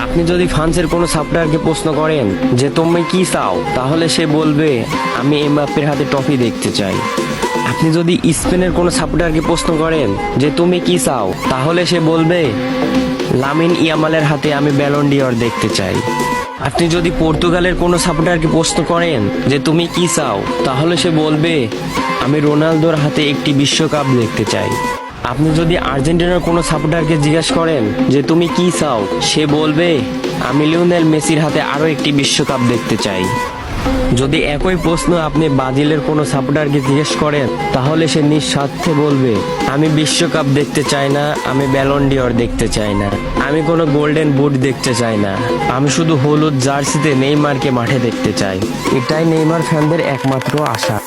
আপনি যদি ফ্রান্সের কোনো সাপোর্টারকে প্রশ্ন করেন যে তুমি কি চাও, তাহলে সে বলবে আমি এমবাপ্পের হাতে ট্রফি দেখতে চাই। আপনি যদি স্পেনের কোনো সাপোর্টারকে প্রশ্ন করেন যে তুমি কি চাও, তাহলে সে বলবে লামিন ইয়ামালের হাতে আমি ব্যালন ডি'অর দেখতে চাই। আপনি যদি পর্তুগালের কোনো সাপোর্টারকে প্রশ্ন করেন যে তুমি কি চাও, তাহলে সে বলবে আমি রোনালদোর হাতে একটি বিশ্বকাপ দেখতে চাই। আপনি যদি আর্জেন্টিনার কোনো সাপোর্টারকে জিজ্ঞাসা করেন যে তুমি কি চাও, সে বলবে আমি লিওনেল মেসির হাতে আরো একটি বিশ্বকাপ দেখতে চাই। যদি একই প্রশ্ন আপনি ব্রাজিলের কোনো সাপোর্টারকে জিজ্ঞেস করেন, তাহলে সে নিঃস্বার্থে বলবে আমি বিশ্বকাপ দেখতে চাই না, আমি ব্যালন ডি'অর দেখতে চাই না, আমি কোনো গোল্ডেন বুট দেখতে চাই না, আমি শুধু হলুদ জার্সিতে নেইমারকে মাঠে দেখতে চাই। এটাই নেইমার ফ্যানদের একমাত্র আশা।